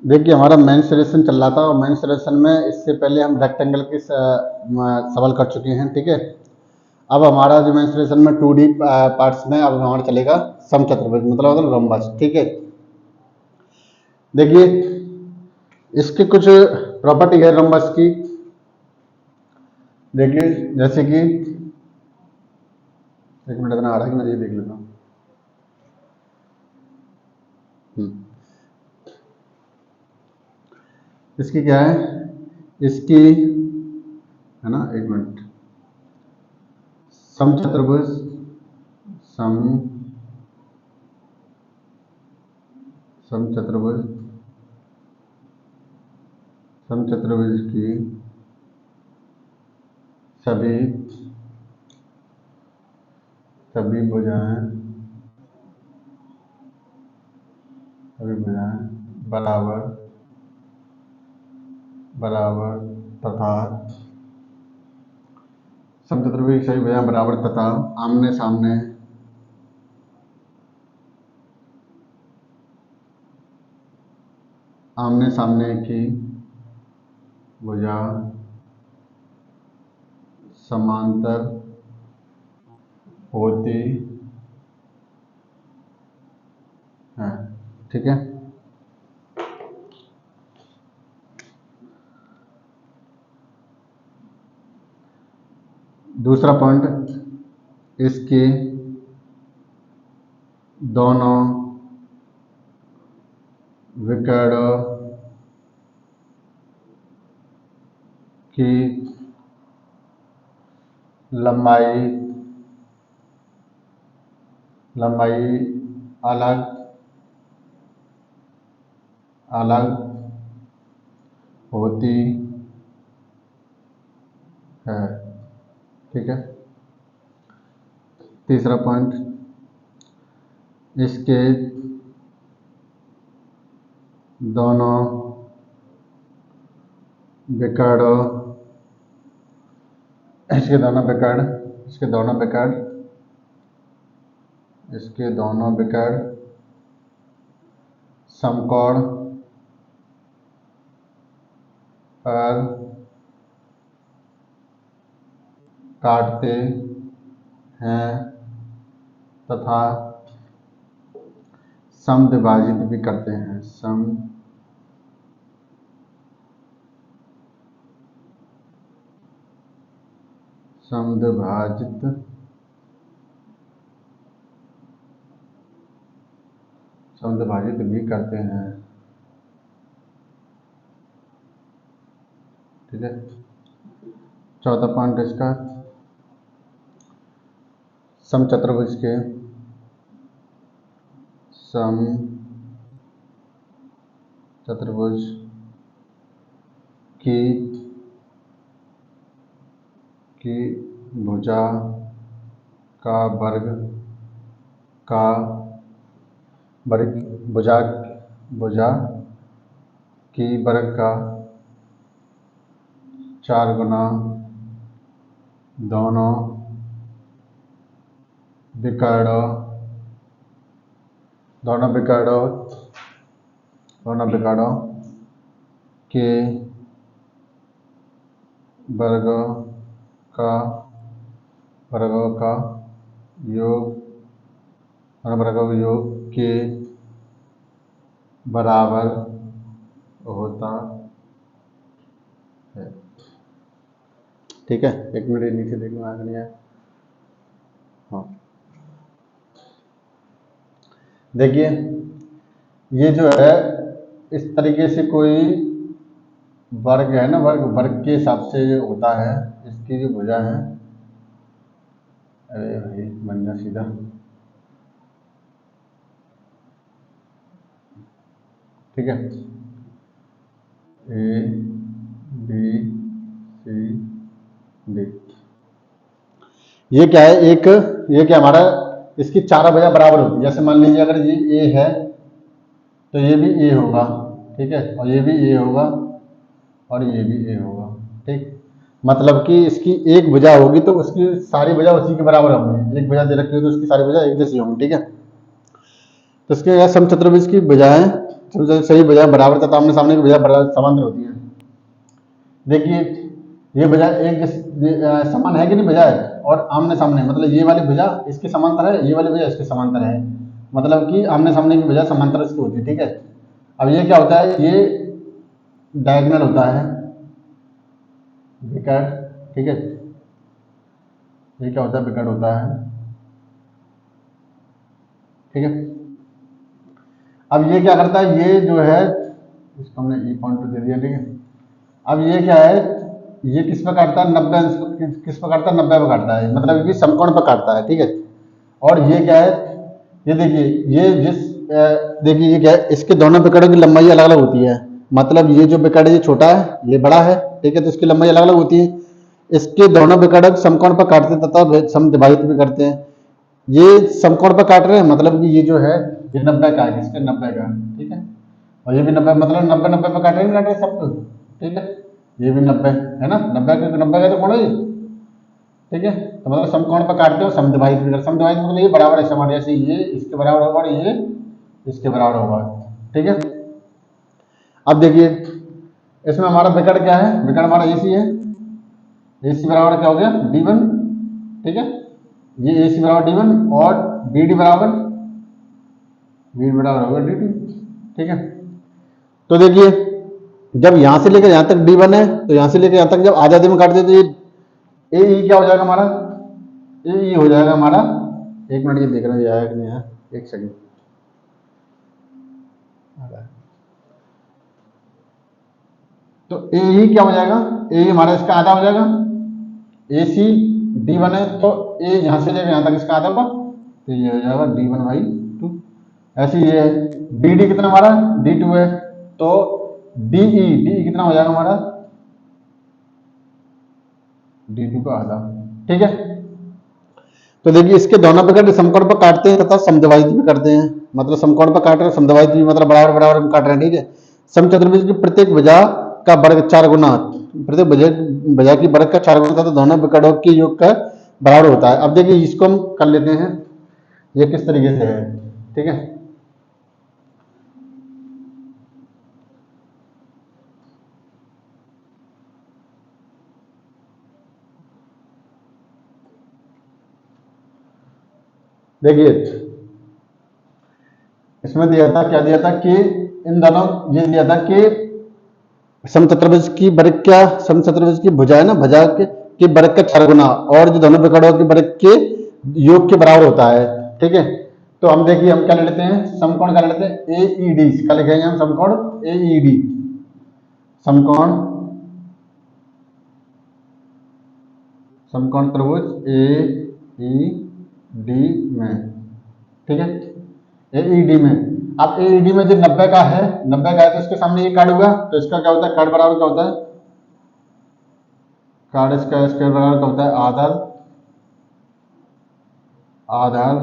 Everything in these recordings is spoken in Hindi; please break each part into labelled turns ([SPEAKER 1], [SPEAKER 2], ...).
[SPEAKER 1] देखिए हमारा मेंसुरेशन चल रहा था और मेंसुरेशन में इससे पहले हम रेक्टेंगल के सवाल कर चुके हैं, ठीक है। अब हमारा जो मेंसुरेशन में 2D पार्ट्स में अब हमारा चलेगा समचतुर्भुज, मतलब रोम्बस, ठीक है। देखिए इसकी कुछ प्रॉपर्टी है रोम्बस की। देखिए जैसे कि एक मिनट इतना आ रहा है कि मैं ये देख लेता हूँ। इसकी क्या है, इसकी है ना, एक मिनट, समचतुर्भुज, सम समचतुर्भुज समचतुर्भुज की सभी सभी भुजाएं बराबर बराबर तथा समचतुर्भुज की सभी भुजाएं बराबर तथा आमने सामने आमने सामने की भुजा समांतर होती है, ठीक है। दूसरा पॉइंट, इसके दोनों विकर्णों की लंबाई अलग अलग होती है, ठीक है। तीसरा पॉइंट, इसके दोनों विकर्णों इसके दोनों विकर्ण समकोण पर काटते हैं तथा समद्विभाजित भी करते हैं। समद्विभाजित भी करते हैं, ठीक है। चौथा पॉइंट इसका, समचतुर्भुज के समचतुर्भुज की भुजा का वर्ग भुजा की वर्ग का 4 गुना दोनों विकर्णों के वर्गों का योग के बराबर होता है, ठीक है। एक मिनट नीचे देखना आ गया। हाँ देखिए ये जो है इस तरीके से कोई वर्ग है ना, वर्ग के हिसाब से होता है। इसकी जो भुजा है, अरे भाई बन जा सीधा, ठीक है। ए बी सी डी, ये क्या है, ये क्या हमारा, इसकी चारों भुजा बराबर होती है। जैसे मान लीजिए अगर ये ए है तो ये भी ए होगा, ठीक है, और ये भी ए होगा और ये भी ए होगा, ठीक। मतलब कि इसकी एक भुजा होगी तो उसकी सारी भुजा उसी के बराबर होंगी। एक भुजा दे रखी हो तो उसकी सारी भुजा एक जैसी होंगी, ठीक है। तो इसके समचतुर्भुज की भुजाएं चलो सही भुजा बराबर तथा आमने सामने की भुजा समांतर होती है। देखिए ये भुजा एक समान है कि नहीं भुजा है, और आमने सामने मतलब ये वाली भुजा इसके समांतर है, ये वाली भुजा इसके समांतर है, मतलब कि आमने सामने की भुजा समांतर इसकी होती है। ठीक है, अब ये क्या होता है, ये डायगोनल होता है विकर्ण। ठीक है, ये क्या होता है, विकर्ण होता है। ठीक है, अब ये क्या करता है, ये जो है इसको हमने ई पॉइंट दे दिया। ठीक है, अब ये क्या है, ये किस पे काटता है, 90 किस पे काटता है, 90 पे काटता है, मतलब कि समकोण पे काटता है। ठीक है, और ये क्या है, ये देखिए ये देखिए ये क्या है, इसके दोनों विकर्णों की लंबाई अलग अलग होती है, मतलब ये जो विकर्ण ये छोटा है ये बड़ा है। ठीक है, तो इसकी लंबाई अलग अलग होती है। इसके दोनों विकर्ण समकोण पर काटते हैं तथा समद्विभाजित भी करते हैं। ये समकोण पर काट रहे हैं, मतलब कि ये जो है ये 90 का है, इसका 90 का। ठीक है, और ये भी 90, मतलब 90 पे काट रहे हैं, सब कुछ। ठीक है, ये भी 90 है ना, 90 का तो कोण है ये। ठीक है, तो मतलब समकोण पर काटते हो समद्विभाजित भी करते, समद्विभाजित मतलब ये बराबर है समान, जैसे ये इसके बराबर होगा और ये इसके बराबर होगा। ठीक है, अब देखिए इसमें हमारा विकर्ण क्या है, विकर्ण हमारा AC है, AC बराबर क्या हो गया D1। ठीक है, ये AC बराबर D1 और BD बराबर होगा D2। ठीक है, तो देखिए जब यहां से लेकर यहां तक D1 है, तो यहां से लेकर यहां तक जब आजादी में काट दे तो ये AE क्या हो जाएगा हमारा, AE हो जाएगा हमारा, एक मिनट ये देख रहे हैं आया कि नहीं आया, एक सेकंड। तो AE क्या हो जाएगा, AE हमारा इसका आधा हो जाएगा, AC D1 है तो A यहां से लेकर यहां तक इसका आधा होगा, तो ये हो जाएगा D1/2। ऐसे ही है BD कितना हमारा D2 है, तो DE कितना हो जाएगा हमारा D2 का आधा। ठीक है, तो देखिए इसके दोनों विकर्ण समकोण पर काटते हैं तथा समद्विभाजित भी करते हैं, मतलब समकोण पर काट रहे हैं, समद्विभाजित भी मतलब बराबर बराबर में काट रहे हैं। ठीक है, समचतुर्भुज की प्रत्येक भुजा का वर्ग 4 गुना, प्रत्येक भुजा की वर्ग का 4 गुना तथा दोनों विकर्णों के योग का बराबर होता है। अब देखिए इसको हम कर लेते हैं, ये किस तरीके से है। ठीक है, देखिए इसमें दिया था, क्या दिया था कि इन दोनों, ये दिया था कि समचतुर्भुज की वर्ग क्या, समचतुर्भुज की भुजा है ना, भुजा के वर्ग का 4 गुना और जो दोनों विकर्णों के वर्ग के योग के बराबर होता है। ठीक है, तो हम देखिए हम क्या ले लेते हैं, समकोण का ले लेते हैं AED, इसका लिखेंगे हम समकोण AED, समकोण त्रिभुज AED में। ठीक है, AED में, अब AED में जो 90 का है, 90 का है तो इसके सामने ये कार्ड हुआ, तो इसका क्या होता है, कार्ड बराबर क्या होता है, कार्ड इसका स्क्वायर बराबर क्या होता है, आधार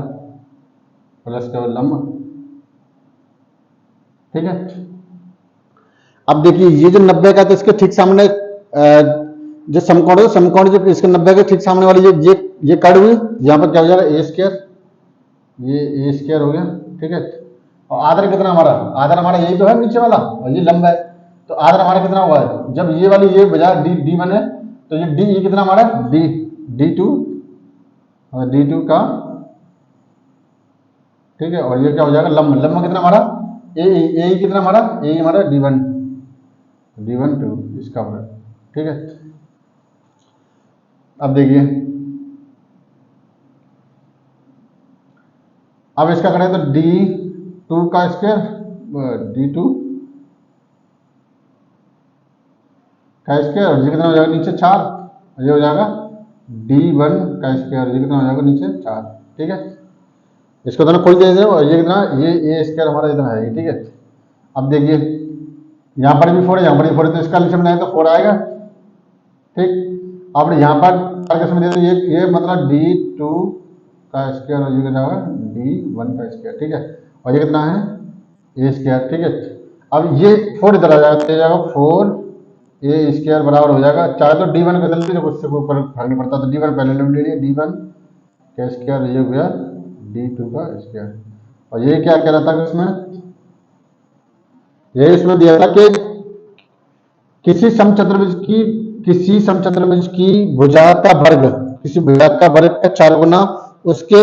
[SPEAKER 1] प्लस केवल लंब। ठीक है, अब देखिए ये जो 90 का, तो इसके ठीक सामने जो समकोण है, समकोण जो इसके 90 के ठीक सामने वाली ये कट हुई, यहाँ पर क्या हो जाएगा A स्क्वायर, ये A स्क्वायर हो गया। ठीक है, और आधार कितना हमारा, आधार हमारा यही तो है नीचे वाला, और ये लंबा है, तो आधार हमारा कितना हुआ है, जब ये वाली ये बजा D1 है, तो ये DE कितना हमारा D2 और D2 का। ठीक है, और ये क्या हो जाएगा लंब, लंब कितना हमारा AE कितना हमारा, AE हमारा D1 2 इसका वर्ग। ठीक है, अब देखिए अब इसका करें तो D2 का स्क्वायर, D2 का स्क्वायर, और ये कितना हो जाएगा नीचे 4, ये हो जाएगा D1 का स्क्वायर, ये कितना हो जाएगा नीचे 4। ठीक है, इसको दोनों खोल दीजिए, और ये कितना, ये A स्क्वायर हमारा इतना है। ठीक है, अब देखिए यहाँ पर भी 4 है, यहाँ पर भी 4 है, तो इसका लिमिट बनाए तो 4 आएगा। ठीक, अब यहाँ पर किसमें दे दो, ये मतलब D2 का स्क्वायर, और ये कितना होगा D1 का स्क्वायर। ठीक है, और ये कितना है A स्क्वायर। ठीक है, अब ये 4 इधर आ जाएगा 4A स्क्वायर बराबर हो जाएगा, चाहे तो D1 बदल लीजिए, उससे कोई फर्क नहीं पड़ता, तो D1 पहले ले लीजिए, D1 का स्क्वायर, ये हो गया D2 का स्क्वायर, और ये क्या कह रहा था इसमें, ये इसमें दिया था कि किसी समचतुर्भुज की भुजा का वर्ग, किसी भुजा का वर्ग का 4 गुना उसके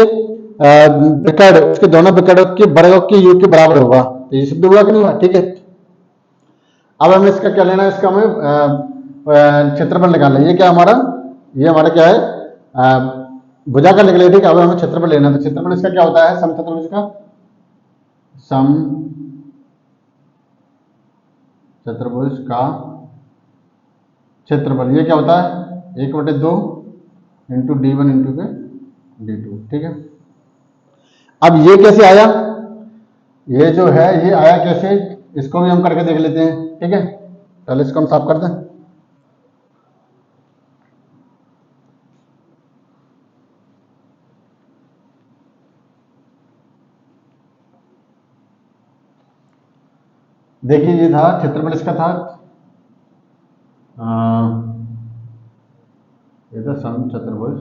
[SPEAKER 1] विकर्ण, उसके दोनों विकर्णों के वर्गों के योग के बराबर होगा। तो ये सिद्ध हुआ कि नहीं हुआ? ठीक है। अब हमें इसका क्या लेना है, इसका हमें क्षेत्रफल निकालना है। ये क्या हमारा, ये हमारा क्या है, भुजा का निकले। ठीक है, अब हमें क्षेत्रफल लेना है। तो क्षेत्रफल इसका क्या होता है, समचतुर्भुज का समचतुर्भुज का क्षेत्रफल, ये क्या होता है, 1/2 इंटू D1 इंटू के D2। ठीक है। अब ये कैसे आया, ये जो है ये आया कैसे, इसको भी हम करके देख लेते हैं। ठीक है, पहले इसको हम साफ कर दें। देखिए ये था क्षेत्रफल, इसका था ये था समचतुर्भुज,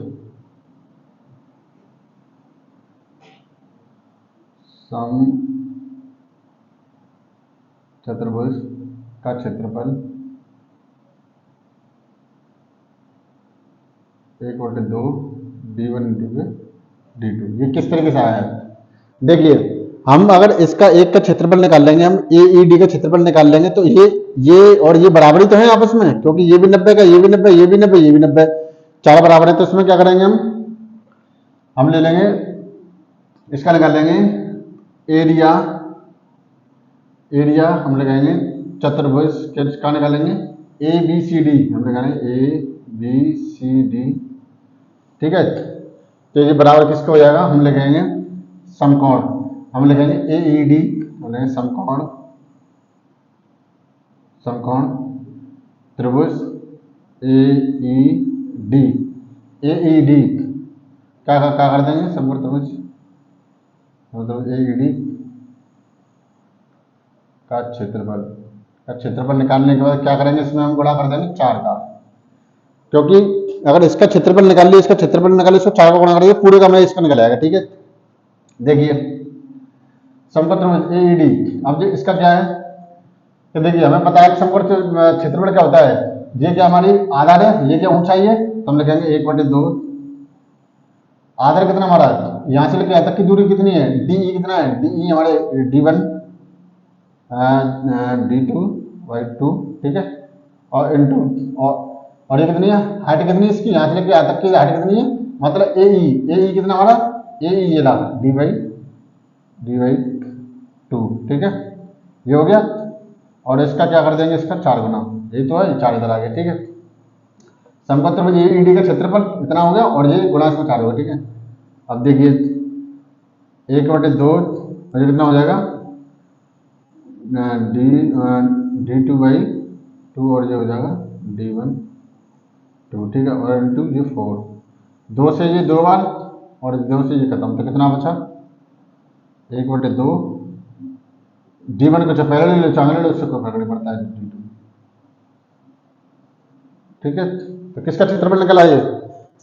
[SPEAKER 1] समचतुर्भुज का क्षेत्रफल 1/2 D1 इंटू के D2। ये किस तरीके से आया है, देखिए हम अगर इसका एक का क्षेत्रफल निकाल लेंगे, हम AED का क्षेत्रफल निकाल लेंगे, तो ये और ये बराबरी तो है आपस में, क्योंकि ये भी 90 का, ये भी 90, ये भी 90, ये भी 90, चार बराबर है। तो इसमें क्या करेंगे, हम ले लेंगे, इसका निकाल लेंगे एरिया, एरिया हम लगाएंगे चतुर्भुज का निकालेंगे ABCD, हम लगाएंगे ABCD। ठीक है, तो ये बराबर किसका हो जाएगा, हम लगाएंगे समकोण, हम लिखेंगे AED, बोले समकोण, समकोण त्रिभुज AED, AED क्या कर देंगे, समकोण त्रिभुज मतलब AED का क्षेत्रफल निकालने के बाद क्या करेंगे, इसमें हम गुणा कर देंगे 4 का, क्योंकि अगर इसका क्षेत्रफल निकाल लिया, इसका क्षेत्रफल निकाल लिया, इसको 4 का गुणा करेंगे, पूरे का मैं इसका निकल आएगा। ठीक है, देखिए समकोण त्रिभुज AED, अब इसका क्या है, तो देखिए हमें पता है कि समकोण क्षेत्रफल क्या होता है, ये क्या हमारी आधार है, ये क्या ऊंचाई है, तो हम लिखेंगे 1/2, आधार कितना हमारा, यहां से लेकर यहाँ तक की दूरी कितनी है, DE कितना है, DE हमारे D1 D2/2। ठीक है, और इंटू और ये कितनी है, हाइट कितनी है इसकी, यहाँ से लेकर यहाँ तक की हाइट कितनी है, मतलब AE कितना हमारा, AE ये ला D/2। ठीक है, ये हो गया, और इसका क्या कर देंगे, इसका 4 गुना, ये तो है, 4 इधर आ गया। ठीक है, समकोण त्रिभुज AED का क्षेत्रफल इतना हो गया, और ये गुणा इसमें 4 होगा। ठीक है, अब देखिए 1/2 और ये कितना हो जाएगा, D2/2, और ये हो जाएगा D1/2। ठीक है, और इंटू ये 4, 2 से ये 2 बार, और 2 से ये खत्म, तो कितना बचा, 1/2 D1 को पहले ले लो, चांगले ले लो, उससे कोई फर्क नहीं पड़ता है D2। ठीक है, तो किसका क्षेत्रफल निकला, ये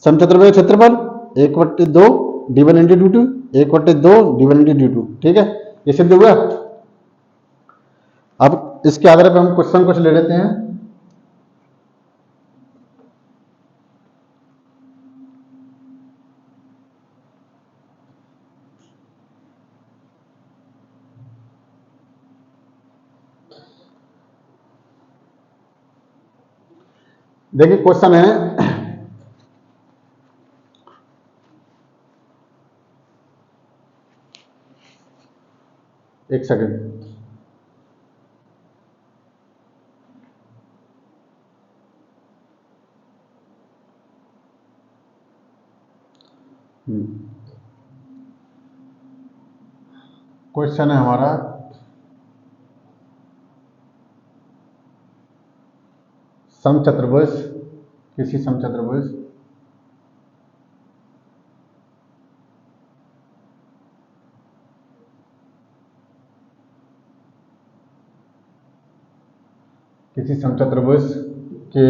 [SPEAKER 1] समचतुर्भुज क्षेत्रफल 1/2 D1 into D2, 1/2 D1 into D2। ठीक है, ये सिद्ध हुआ। अब इसके आधार पर हम क्वेश्चन कुछ ले लेते हैं। देखिए क्वेश्चन है, एक सेकंड, क्वेश्चन है हमारा, समचतुर्भुज, किसी समचतुर्भुज किसी समचतुर्भुज के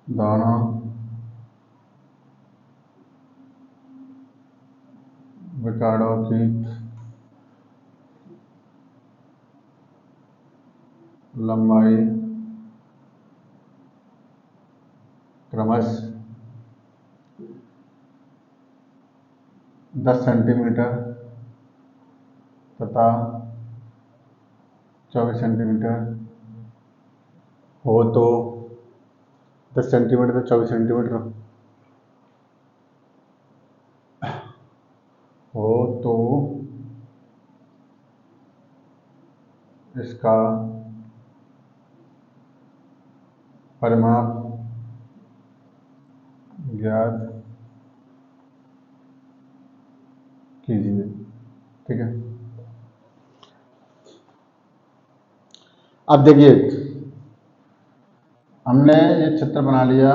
[SPEAKER 1] दोनों विकर्णों की लंबाई क्रमश 10 सेंटीमीटर तथा 24 सेंटीमीटर हो तो 10 सेंटीमीटर तो 24 सेंटीमीटर हो तो इसका परिमाप ज्ञात कीजिए। ठीक है, अब देखिए हमने ये चित्र बना लिया।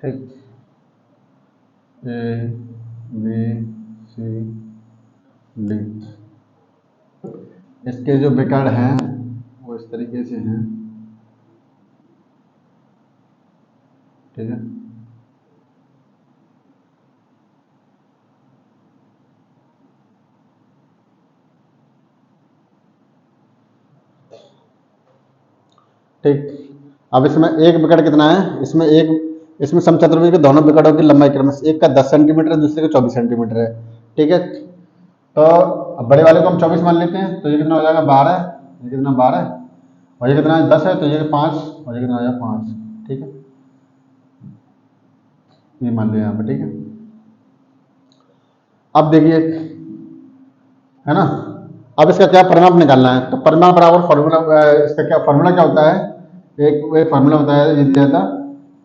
[SPEAKER 1] ठीक, ए बी सी डी, इसके जो विकर्ण हैं वो इस तरीके से हैं। ठीक है, ठीक, अब इसमें एक विकर्ण कितना है, इसमें समचतुर्भुज के दोनों विकर्णों की लंबाई क्रमश एक का 10 सेंटीमीटर है, दूसरे का 24 सेंटीमीटर है। ठीक है, तो अब बड़े वाले को हम 24 मान लेते हैं, तो ये कितना हो जाएगा 12, ये कितना 12 और ये कितना 10 है, तो ये 5 और ये कितना हो जाएगा 5। ठीक है, ये मान लिया यहाँ पे। ठीक है, अब देखिए है ना, अब इसका क्या परिमाप निकालना है, तो परिमाप बराबर फॉर्मूला, इसका क्या फॉर्मूला क्या होता है, एक फॉर्मूला होता है ये दिया था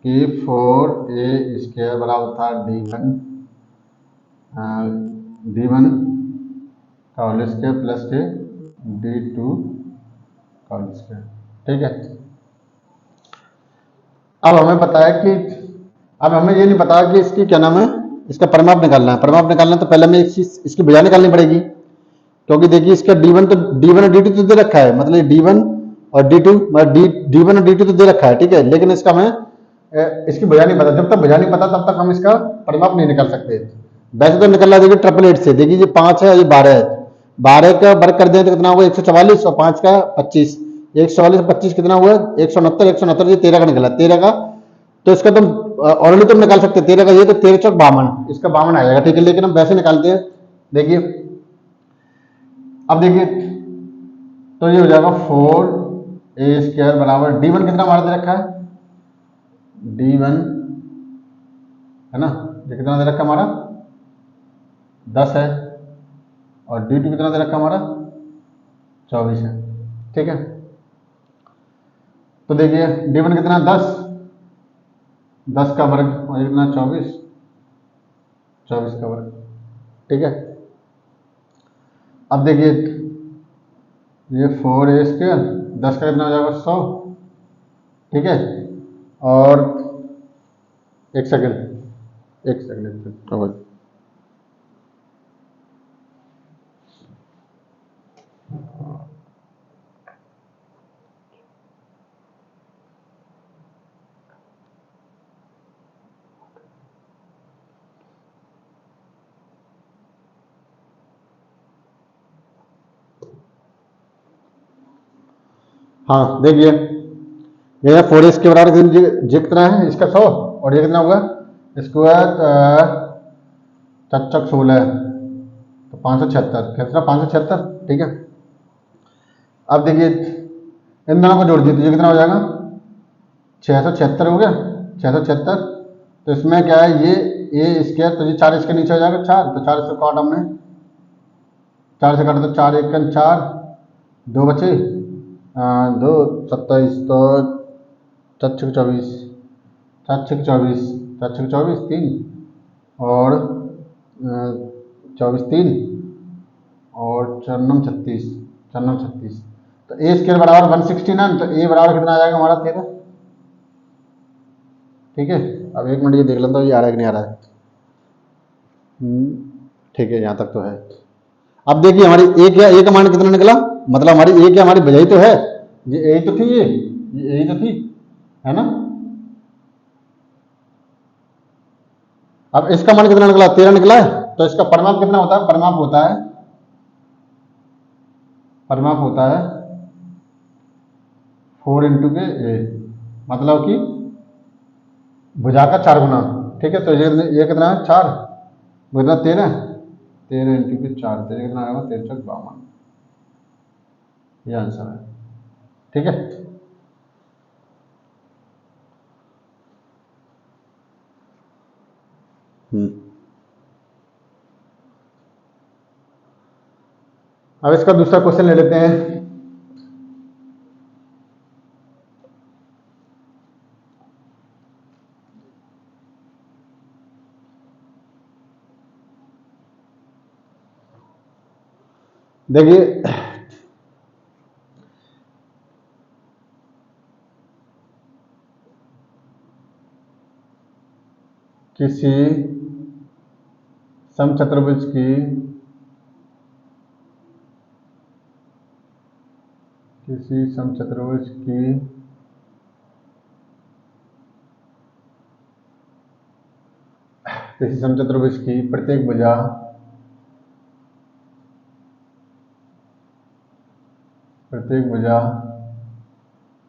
[SPEAKER 1] कि 4a² बराबर था d1 का होल स्क्वायर प्लस d2 का होल स्क्वायर। ठीक है, अब हमें पता है कि अब हमें ये नहीं पता कि इसकी क्या नाम है, इसका परिमाप निकालना है। परिमाप निकालना है तो पहले हमें इसकी भुजा निकालनी पड़ेगी, क्योंकि देखिए इसका d1 और d2 तो दे रखा है, मतलब d1 और d2 d1 और d2 तो दे रखा है। ठीक है, लेकिन इसका हमें इसकी भुजा नहीं पता, जब तक भुजा नहीं पता तब तक हम इसका परिमाप नहीं निकाल सकते। वैसे तो निकल रहा है, देखिए ट्रिपल 8 से, देखिए ये 5 है, ये 12 है, 12 का वर्ग कर दें तो कितना हुआ 144 और 5 का 25, 144 25 कितना हुआ 169, 169 ये 13 का निकला, 13 का तो इसका तुम ऑलरेडी तुम निकाल सकते हैं 13 का, ये तो 13 चौक 52, इसका 52 आएगा। ठीक है, लेकिन हम वैसे निकालते हैं। देखिए अब देखिए तो ये हो जाएगा 4a² बराबर d1 कितना हमारा दे रखा है, d1 है ना, ये कितना दे रखा हमारा 10 है और d2 कितना दे रखा हमारा 24 है। ठीक है, तो देखिए d1 कितना 10 का वर्ग और कितना 24 का वर्ग। ठीक है, अब देखिए ये 4a², 10 का कितना हो जाएगा 100। ठीक है, और एक सेकेंड हाँ देखिए ये 4a के बराबर कितना है, इसका 100 और ये कितना होगा स्क्वायर 4 16 तो 576, कितना 576। ठीक है, अब देखिए इन दोनों को जोड़ दीजिए तो ये कितना हो जाएगा 676 हो गया, 676। तो इसमें क्या है ये a², तो ये 4 इसके नीचे हो जाएगा 4, तो 4 इसको काट हमने, 4 से काटा तो 4 1 4, 2 बचे 2 27, तो 4 6 24, 4 6 24, 4 6 24 3 और 24 3 और 4 36, 4 36, तो a² बराबर 169, तो a बराबर कितना आ जाएगा हमारा 13। ठीक है, अब एक मिनट ये देख लेता हूँ ये आ रहा है कि नहीं आ रहा है। ठीक है, यहाँ तक तो है। अब देखिए हमारी a का मान कितना निकला, मतलब हमारी a क्या हमारी बजाई तो है, ये a तो थी, ये a तो थी है ना। अब इसका मान कितना निकला, 13 निकला है, तो इसका परिमाप कितना होता है, परिमाप होता है 4 इंटू के ए, मतलब कि भुजा का 4 गुना। ठीक है, तो ये कितना है 4, वो कितना 13 इंटू के 4, तो ये कितना आएगा 13×52, ये आंसर है। ठीक है, अब इसका दूसरा क्वेश्चन ले लेते हैं। देखिए किसी समचतुर्भुज की प्रत्येक भुजा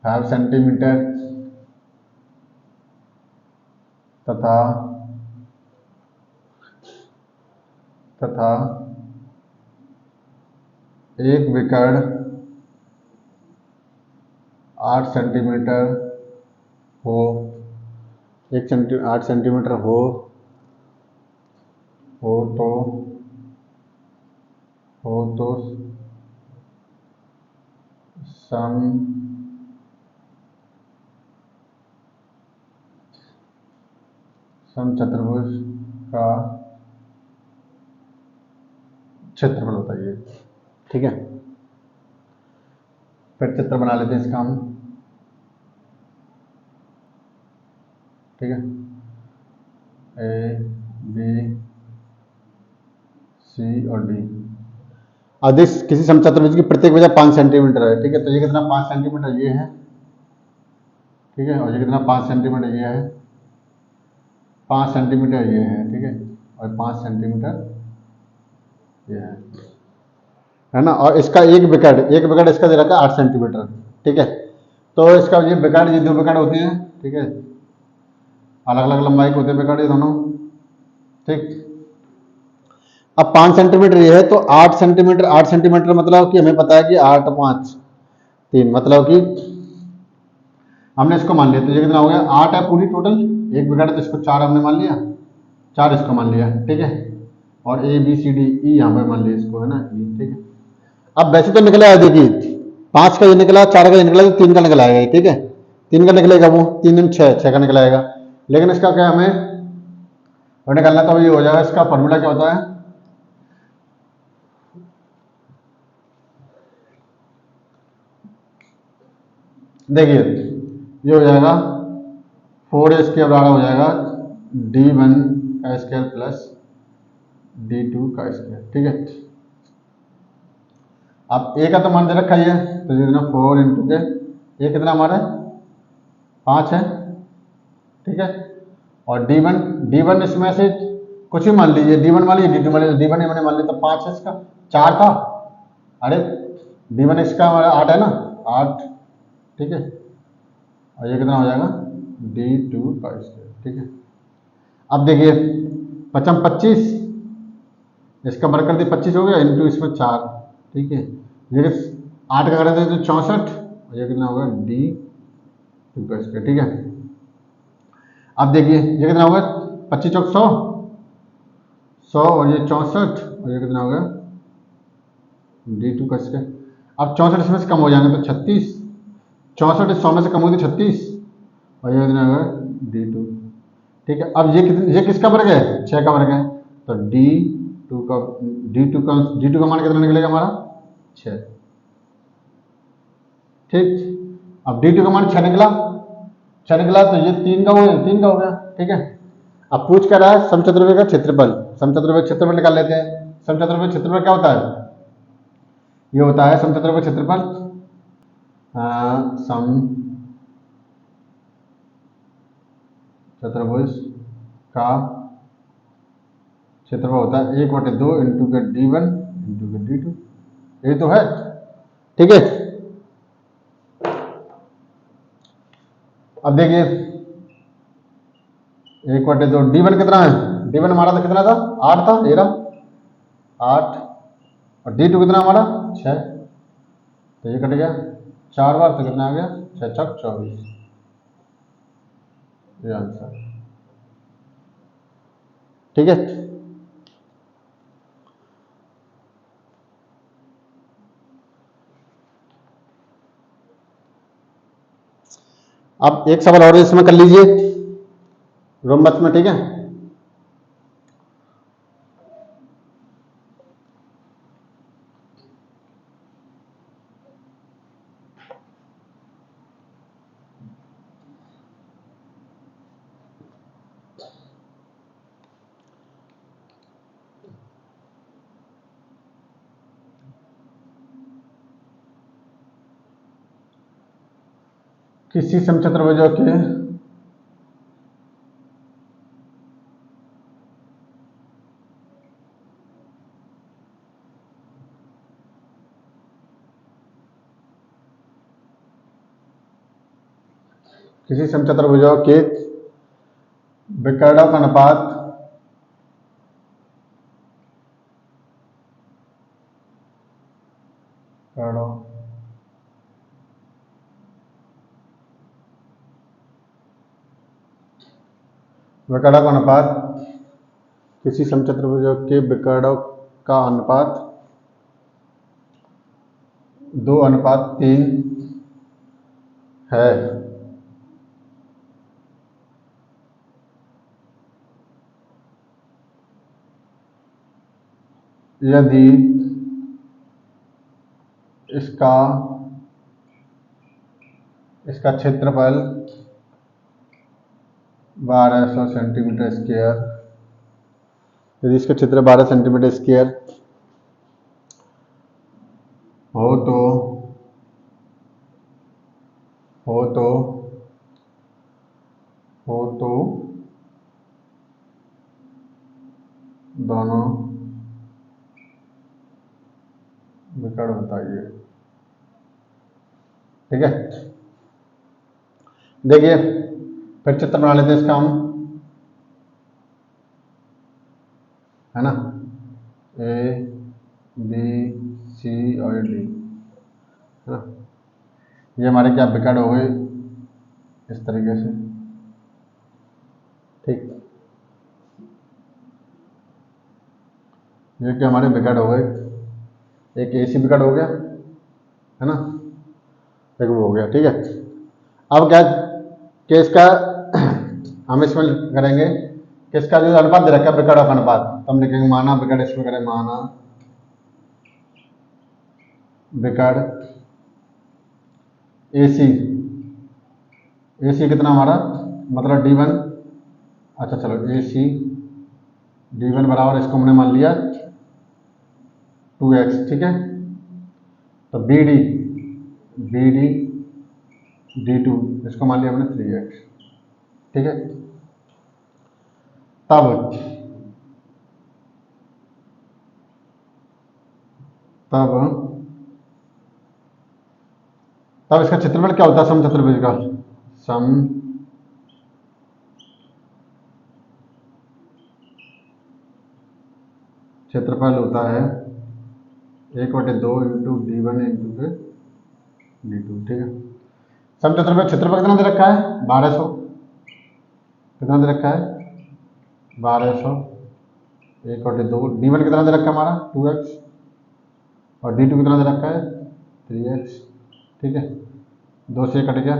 [SPEAKER 1] 5 सेंटीमीटर तथा एक विकर्ण 8 सेंटीमीटर हो, 8 सेंटीमीटर हो तो समचतुर्भुज का क्षेत्रफल बताइए। ठीक है, फिर चित्र बना लेते हैं इसका हम। ठीक है, ए बी सी और डी। अधिक किसी समचतुर्भुज की प्रत्येक भुजा 5 सेंटीमीटर है। ठीक है, तो ये कितना 5 सेंटीमीटर ये है। ठीक है, और ये कितना 5 सेंटीमीटर ये है, 5 सेंटीमीटर ये है। ठीक है, और 5 सेंटीमीटर ये है ना। और इसका एक विकर्ण इसका दे रखा है 8 सेंटीमीटर। ठीक है, तो इसका ये विकर्ण, ये 2 विकर्ण होते हैं। ठीक है, अलग अलग लंबाई के होते हैं विकर्ण ये दोनों। ठीक, अब 5 सेंटीमीटर ये है, तो 8 सेंटीमीटर मतलब कि हमें पता है कि 8 5 3, मतलब कि हमने इसको मान लिया, तो ये कितना हो गया 8 है पूरी टोटल, एक विकर्ण, तो इसको 4 हमने मान लिया, 4 इसको मान लिया। ठीक है, और A B C D E यहाँ पर मान लिया इसको, है ना ई। ठीक है, अब वैसे तो निकला है, देखिए 5 का ये निकला, 4 का ये निकला, तो 3 का निकला आएगा। ठीक है, 3 का निकलेगा, वो 3 दिन 6 का निकला आएगा। लेकिन इसका क्या हमें और निकालना, तो ये हो जाएगा, इसका फॉर्मूला क्या होता है, देखिए ये हो जाएगा 4 स्क्वायर बराबर हो जाएगा D1 का स्क्वायर प्लस D2 का स्क्वायर। ठीक है, अब ए का तो मान दे रखा ही है, तो ये 4 इंटू के ये कितना हमारा 5 है। ठीक है, और D1 इसमें से कुछ भी मान लीजिए, D1 मान लीजिए, D2 मान लीजिए, D1 मैंने मान लिया, तो 5 है, इसका 4 था, अरे D1 इसका हमारा 8 है ना, 8। ठीक है, और ये कितना हो जाएगा D2 का स्क्वायर। ठीक है, अब देखिए 5 25, इसका वर्ग कर दिया 25 हो गया, इंटू इसमें 4। ठीक है, ये 8 का कर देते तो 64, और ये कितना होगा D2 का स्क्वायर। ठीक है, अब देखिए ये कितना होगा 25 चौक 100, और ये 64, और ये कितना होगा D2 का स्क्वायर। अब 64 इसमें से कम हो जाएंगे तो 36, 64 100 में से कम होगी 36, और ये कितना होगा D2। ठीक है, अब ये किसका वर्ग है, 6 का वर्ग है, तो D2 का मान कितना निकलेगा हमारा 6। ठीक, अब D2 का मान 6 निकला, तो ये 3 का हो गया। ठीक है, अब पूछ कर रहा है समचतुर्भुज का क्षेत्रफल, निकाल लेते हैं। समचतुर्भुज क्षेत्रफल क्या होता है, ये होता है समचतुर्भुज क्षेत्रफल, सम चतुर्भुज का क्षेत्रफल होता है 1/2 इंटू के D1 इंटू के D2। ये तो है, ठीक है। अब देखिए 1/2 D1 कितना है, D1 हमारा तो कितना था 8 था, ये रहा 8, और D2 कितना हमारा 6, तो ये कट गया 4 बार, तो कितना आ गया 6 छक 24, ये आंसर, ठीक है। अब एक सवाल और इसमें कर लीजिए रोमच में, ठीक है। किसी समचतुर्भुजों के विकर्णों का अनुपात विकर्णों का अनुपात किसी समचतुर्भुज के विकर्णों का अनुपात 2:3 है यदि इसका क्षेत्रफल 1200 सेंटीमीटर स्क्वायर, यदि इसका क्षेत्र 12 सेंटीमीटर स्क्वायर हो तो दोनों विकर्ण बताइए, ठीक है। देखिए फिर चित्र बना लेते हैं इसका हम, है ना, A B C और D, है ना। ये हमारे क्या विकर्ण हो गए इस तरीके से, ठीक। ये क्या हमारे विकर्ण हो गए, एक AC विकर्ण हो गया, है ना, एक वो हो गया, ठीक है। अब क्या कि इसका हम इसमें करेंगे कि इसका जो अनुपात दे रखा है विकर्ण का अनुपात, तो हम लिखेंगे माना विकर्ण, इसमें करें माना विकर्ण AC कितना हमारा मतलब D1, अच्छा चलो AC D1 बराबर इसको हमने मान लिया 2x, ठीक है। तो BD D2 इसको मान लिया हमने 3x, ठीक है। तब इसका क्षेत्रफल क्या होता है समचतुर्भुज का, सम क्षेत्रफल होता है 1/2 इंटू D1 इंटू के D2, ठीक है। समचतुर्भुज क्षेत्रफल कितना दे रखा है 1200, कितना दे रखा है 1200, 1/2, D1 कितना दे रखा है हमारा 2x, और D2 कितना दे रखा है 3x, ठीक है। 2 से कट गया,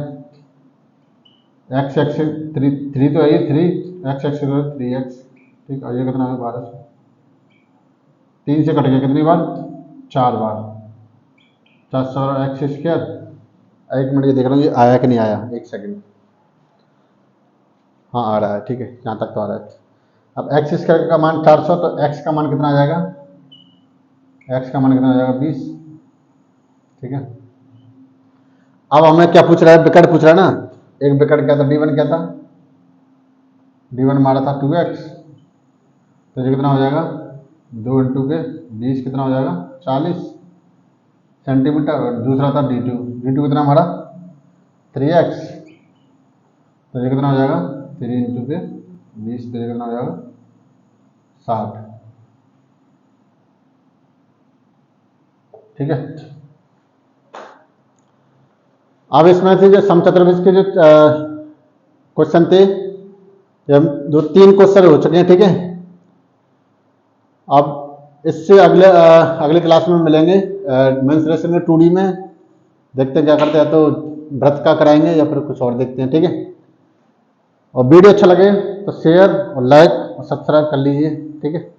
[SPEAKER 1] x 3 तो है ये 3 x 3x, ठीक। और ये कितना है 1200, 3 से कट गया कितनी बार 4 बार, 400 एक्स स्क्वायर। एक मिनट ये देख रहा हूँ ये आया कि नहीं आया, एक सेकंड, हाँ आ रहा है, ठीक है, यहाँ तक तो आ रहा है। अब एक्स स्क्वायर का मान 400, तो एक्स का मान कितना आ जाएगा, एक्स का मान कितना आ जाएगा 20, ठीक है। अब हमें क्या पूछ रहा है, विकर्ण पूछ रहा है ना, एक विकर्ण क्या था D1 क्या था D1 हमारा था 2x, तो ये कितना हो जाएगा 2 इंटू के 20 कितना हो जाएगा 40 सेंटीमीटर। और दूसरा था D2 कितना हमारा 3x, तो ये कितना हो जाएगा 3 इंटू के 20, तो ये कितना हो जाएगा 60। ठीक है। अब इसमें से जो समचतुर्भुज के जो क्वेश्चन थे, ये दो 3 क्वेश्चन हो चुके हैं। ठीक है, अब इससे अगले क्लास में मिलेंगे मेंसुरेशन में 2D में, देखते हैं क्या करते हैं, तो व्रत का कराएंगे या फिर कुछ और देखते हैं। ठीक है, और वीडियो अच्छा लगे तो शेयर और लाइक और सब्सक्राइब कर लीजिए। ठीक है।